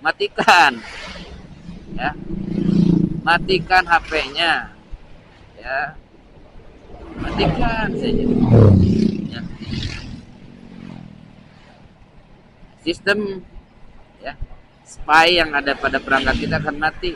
matikan, ya, matikan HP-nya, ya, matikan saja, ya. Sistem, ya, spy yang ada pada perangkat kita akan mati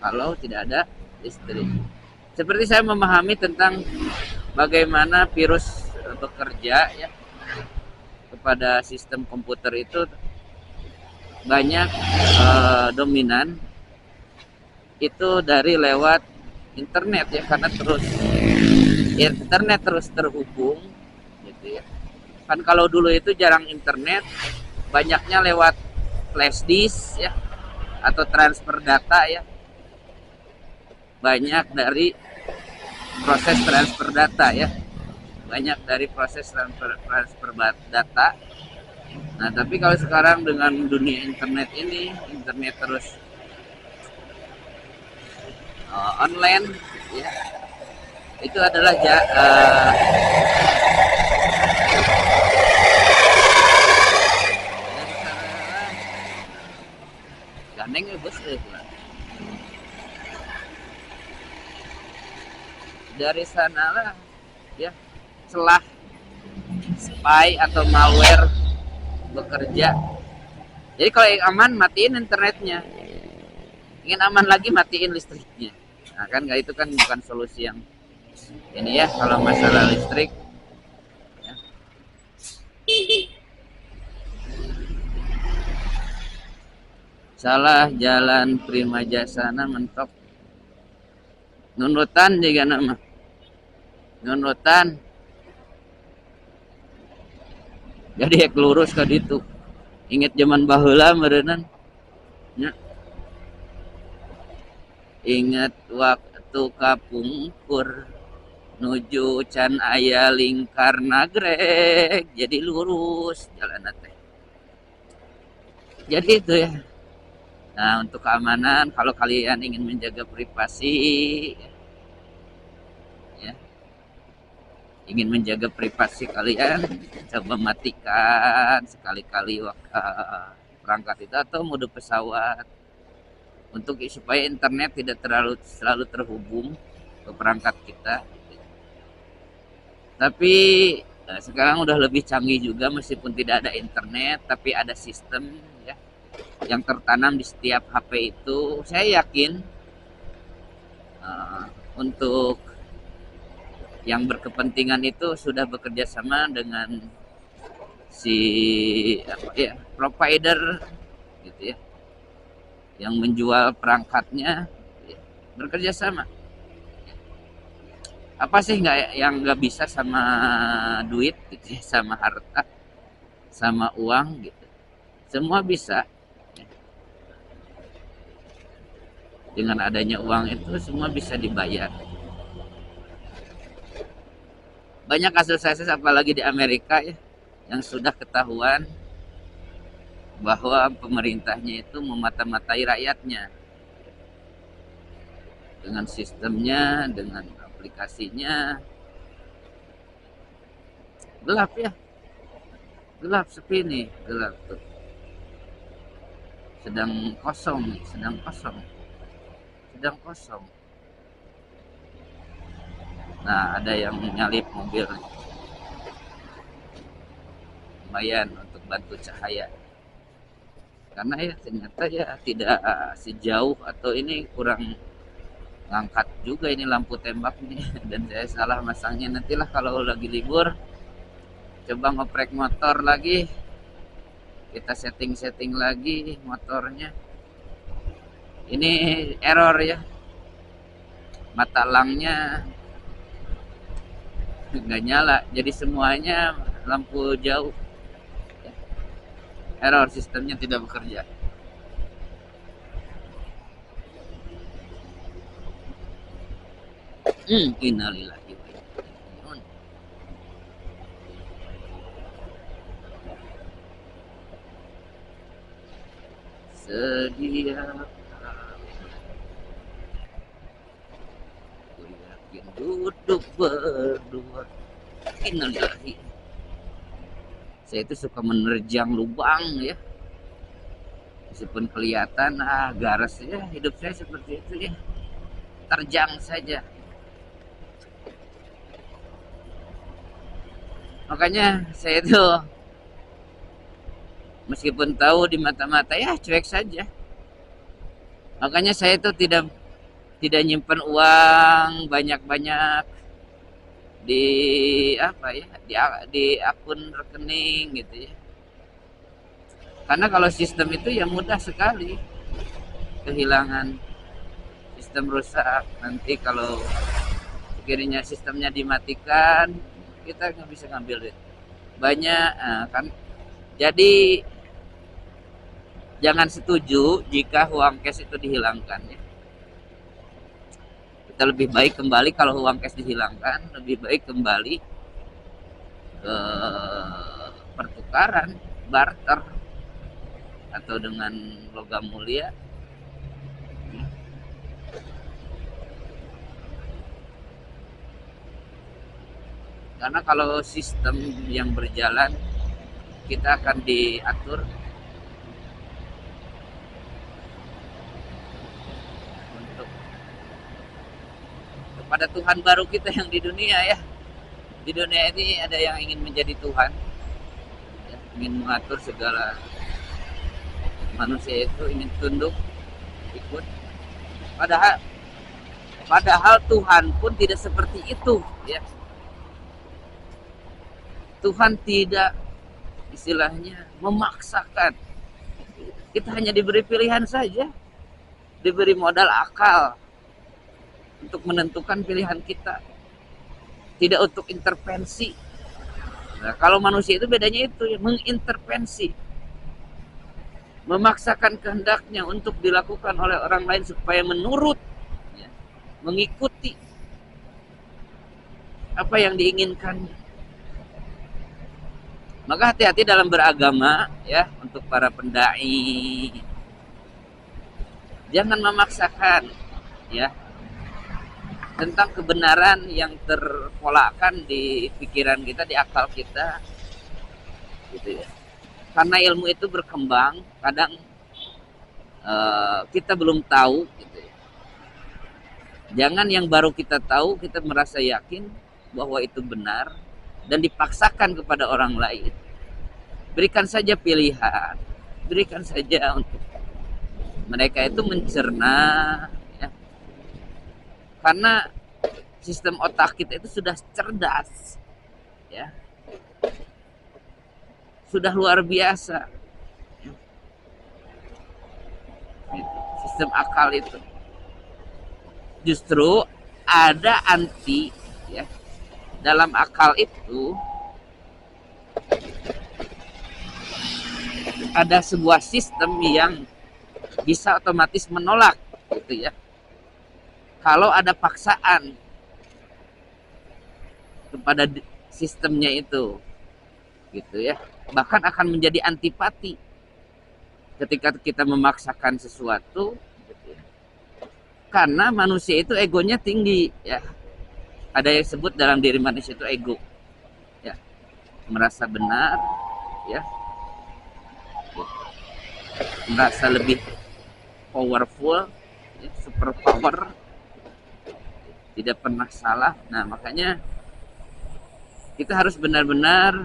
kalau tidak ada listrik. Seperti saya memahami tentang bagaimana virus bekerja, ya, kepada sistem komputer itu banyak dominan itu dari lewat internet, ya, karena internet terus terhubung, gitu ya. Kan kalau dulu itu jarang internet, banyaknya lewat flash disk, ya, atau transfer data, ya, banyak dari proses transfer data, ya, banyak dari proses transfer data. Nah, tapi kalau sekarang dengan dunia internet ini, internet terus online, ya, itu adalah gandeng ya bos, dari sanalah, ya, celah spy atau malware bekerja. Jadi kalau yang aman, matiin internetnya. Ingin aman lagi, matiin listriknya. Nah, kan itu kan bukan solusi yang ini, ya, kalau masalah listrik, ya. Salah jalan prima jasana mentok nunutan juga nama nunutan, jadi lurus ke ditu. Ingat zaman baheula meureunnan, ya. Ingat waktu kapungkur nuju can aya lingkar nagreg, jadi lurus jalan teh. Jadi itu, ya. Nah, untuk keamanan, kalau kalian ingin menjaga privasi, ya, ingin menjaga privasi kalian, coba matikan sekali-kali perangkat itu atau mode pesawat, untuk supaya internet tidak selalu terhubung ke perangkat kita. Tapi sekarang udah lebih canggih juga, meskipun tidak ada internet, tapi ada sistem, ya, yang tertanam di setiap HP itu. Saya yakin untuk yang berkepentingan itu sudah bekerja sama dengan si provider, gitu ya, yang menjual perangkatnya, ya, bekerja sama. Apa sih yang nggak bisa sama duit, gitu ya, sama harta, sama uang, gitu. Semua bisa. Dengan adanya uang itu semua bisa dibayar. Banyak kasus-kasus apalagi di Amerika, ya, yang sudah ketahuan bahwa pemerintahnya itu memata-matai rakyatnya dengan sistemnya, dengan aplikasinya. Gelap, ya, gelap, sepi nih, gelap tuh. Sedang kosong, sedang kosong. Nah, ada yang nyalip mobil, lumayan untuk bantu cahaya. Karena, ya, ternyata, ya, tidak sejauh, atau ini kurang ngangkat juga ini lampu tembak nih. Dan saya salah masangnya. Nantilah kalau lagi libur, coba ngoprek motor lagi, kita setting lagi motornya. Ini error, ya, mata langnya nggak nyala, jadi semuanya lampu jauh. Error, sistemnya tidak bekerja. Innalillahi wa inna ilaihi raji'un. Sedia aku yakin duduk berdua. Innalillahi. Saya itu suka menerjang lubang, ya, Meskipun kelihatan garas ya, hidup saya seperti itu ya, terjang saja. Makanya saya tuh meskipun tahu di mata-mata ya cuek saja. Makanya saya tuh tidak tidak nyimpan uang banyak-banyak di apa ya, di akun rekening gitu ya. Karena kalau sistem itu ya mudah sekali kehilangan, sistem rusak. Nanti kalau sekiranya sistemnya dimatikan, kita nggak bisa ngambil duit banyak kan. Jadi jangan setuju jika uang cash itu dihilangkan ya. Kita lebih baik kembali, kalau uang cash dihilangkan, lebih baik kembali ke pertukaran, barter, atau dengan logam mulia. Karena kalau sistem yang berjalan, kita akan diatur untuk kepada Tuhan baru kita yang di dunia ya. Di dunia ini ada yang ingin menjadi Tuhan ya, ingin mengatur segala manusia, itu ingin tunduk ikut. Padahal Tuhan pun tidak seperti itu ya. Tuhan tidak istilahnya memaksakan. Kita hanya diberi pilihan saja, diberi modal akal untuk menentukan pilihan kita, tidak untuk intervensi. Nah, kalau manusia itu bedanya itu ya, mengintervensi, memaksakan kehendaknya untuk dilakukan oleh orang lain supaya menurut ya, mengikuti apa yang diinginkan. Maka hati-hati dalam beragama ya, untuk para pendai. Jangan memaksakan ya tentang kebenaran yang terpolakan di pikiran kita, di akal kita gitu ya. Karena ilmu itu berkembang, kadang kita belum tahu gitu ya. Jangan yang baru kita tahu kita merasa yakin bahwa itu benar dan dipaksakan kepada orang lain. Berikan saja pilihan, berikan saja untuk mereka itu mencerna ya. Karena sistem otak kita itu sudah cerdas ya, sudah luar biasa sistem akal itu. Justru ada anti ya, dalam akal itu ada sebuah sistem yang bisa otomatis menolak gitu ya. Kalau ada paksaan kepada sistemnya itu gitu ya, bahkan akan menjadi antipati ketika kita memaksakan sesuatu gitu ya. Karena manusia itu egonya tinggi ya. Ada yang sebut dalam diri manusia itu ego ya, merasa benar ya, merasa lebih powerful ya, super power, tidak pernah salah. Nah makanya kita harus benar-benar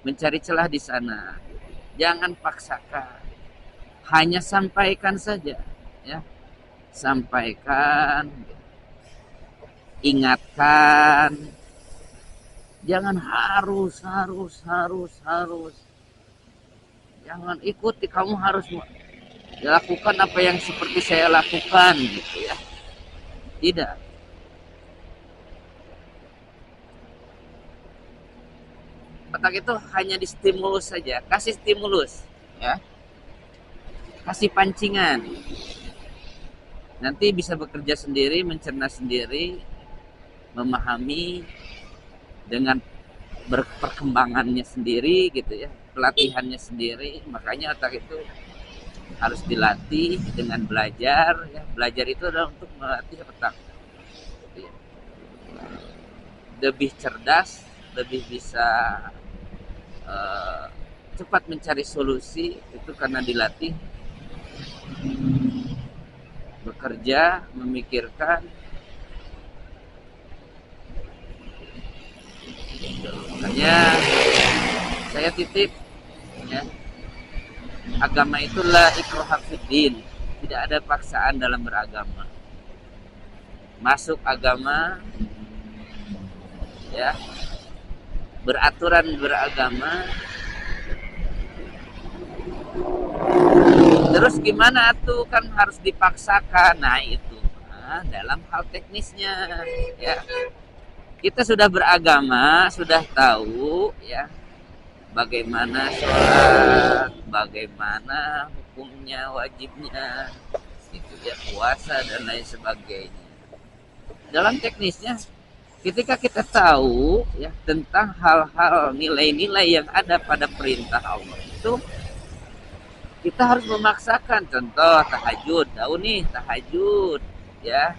mencari celah di sana. Jangan paksakan, hanya sampaikan saja ya, sampaikan, ingatkan. Jangan harus jangan ikuti, kamu harus lakukan apa yang seperti saya lakukan gitu ya. Tidak. Otak itu hanya distimulus saja, kasih stimulus ya, kasih pancingan, nanti bisa bekerja sendiri, mencerna sendiri, memahami dengan perkembangannya sendiri gitu ya, pelatihannya sendiri. Makanya otak itu harus dilatih dengan belajar ya. Belajar itu adalah untuk melatih otak gitu ya, lebih cerdas, lebih bisa cepat mencari solusi itu karena dilatih bekerja, memikirkan. Makanya saya titip ya, agama itulah ikraha fiddin, tidak ada paksaan dalam beragama. Masuk agama ya, beraturan beragama, terus gimana tuh, kan harus dipaksakan. Nah itu dalam hal teknisnya ya, kita sudah beragama, sudah tahu ya bagaimana sholat, bagaimana hukumnya, wajibnya, itu ya, puasa dan lain sebagainya. Dalam teknisnya, ketika kita tahu ya tentang hal-hal nilai-nilai yang ada pada perintah Allah itu, kita harus memaksakan. Contoh tahajud, tahu nih tahajud ya,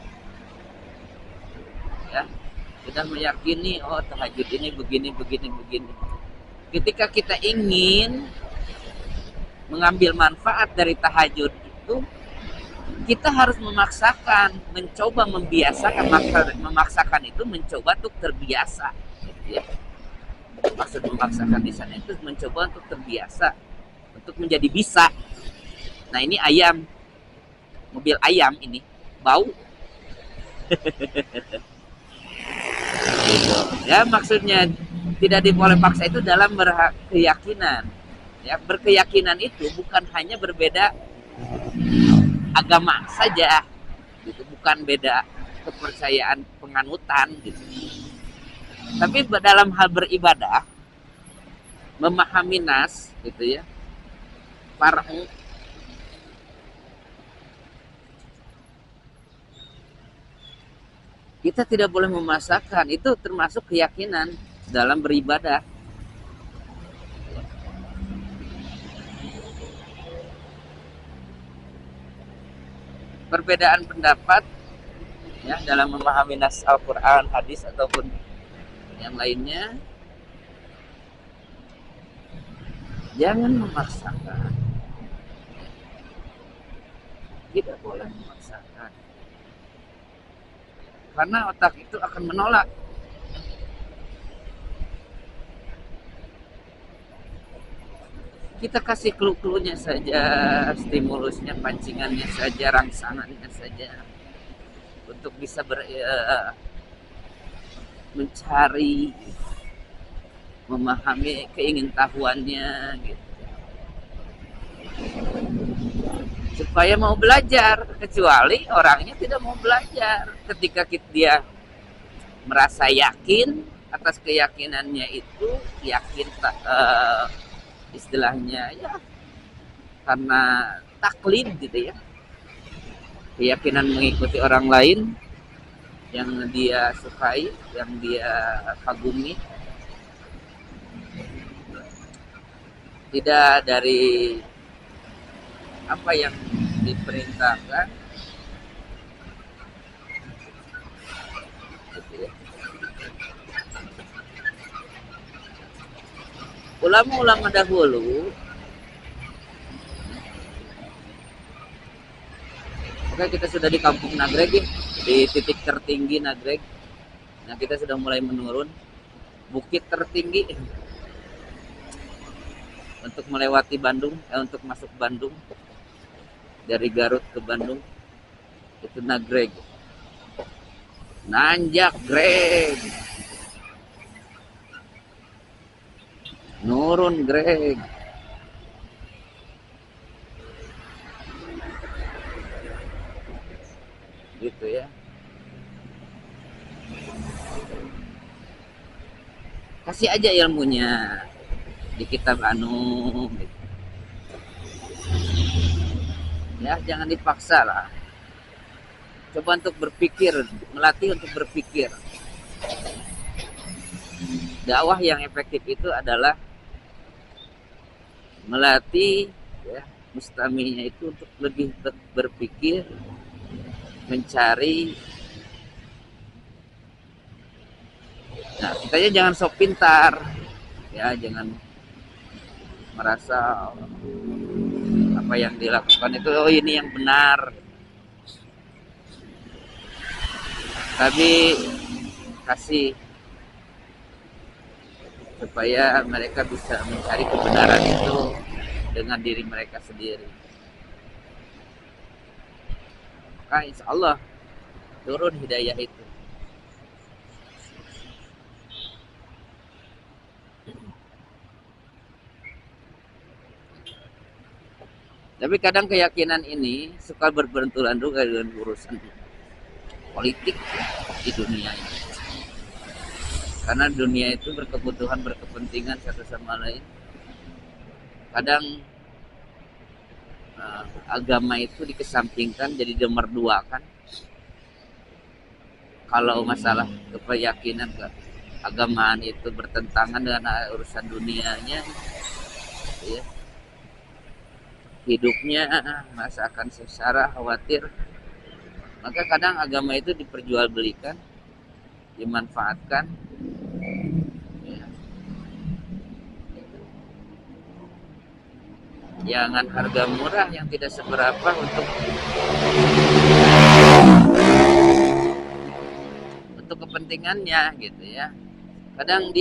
kita meyakini oh tahajud ini begini. Ketika kita ingin mengambil manfaat dari tahajud itu, kita harus memaksakan, mencoba membiasakan. Memaksakan itu mencoba untuk terbiasa gitu ya. Maksud memaksakan di sana itu mencoba untuk terbiasa, untuk menjadi bisa. Nah ini ayam, mobil ayam ini bau gitu. Ya maksudnya tidak boleh paksa itu dalam berkeyakinan. Ya, berkeyakinan itu bukan hanya berbeda agama saja, gitu. Bukan beda kepercayaan penganutan, gitu. Tapi dalam hal beribadah, memahami nas, gitu ya, far'u, kita tidak boleh memaksakan. Itu termasuk keyakinan dalam beribadah. Perbedaan pendapat ya dalam memahami nas Al-Quran, hadis ataupun yang lainnya, jangan memaksakan. Tidak boleh memaksakan, karena otak itu akan menolak. Kita kasih clue-cluenya saja, stimulusnya, pancingannya saja, rangsangannya saja, untuk bisa mencari, memahami keingintahuannya, gitu. Supaya mau belajar, kecuali orangnya tidak mau belajar. Ketika dia merasa yakin atas keyakinannya itu, yakin istilahnya ya karena taklid gitu ya, keyakinan mengikuti orang lain yang dia sukai, yang dia kagumi, tidak dari apa yang diperintahkan gitu ya. Ulama-ulama dahulu, oke, kita sudah di kampung Nagreg ya, di titik tertinggi Nagreg. Nah kita sudah mulai menurun, bukit tertinggi untuk melewati Bandung, untuk masuk Bandung dari Garut ke Bandung itu Nagreg, nanjak Greg, nurun Greg, gitu ya. Kasih aja ilmunya di kitab anu gitu. Ya jangan dipaksa lah, coba untuk berpikir, melatih untuk berpikir. Dakwah yang efektif itu adalah melatih ya, mustaminya itu untuk lebih berpikir, mencari. Nah, kitanya jangan sok pintar, ya jangan merasa apa yang dilakukan itu oh ini yang benar, tapi kasih supaya mereka bisa mencari kebenaran itu dengan diri mereka sendiri. Maka insya Allah turun hidayah itu. Tapi kadang keyakinan ini suka berbenturan juga dengan urusan politik di dunia ini. Karena dunia itu berkebutuhan, berkepentingan satu sama lain. Kadang agama itu dikesampingkan, jadi dimerduakan. Kalau masalah keyakinan keagamaan itu bertentangan dengan urusan dunianya, ya, hidupnya merasakan sengsara, khawatir, maka kadang agama itu diperjualbelikan, dimanfaatkan, ya. Jangan harga murah yang tidak seberapa untuk kepentingannya gitu ya. Kadang dia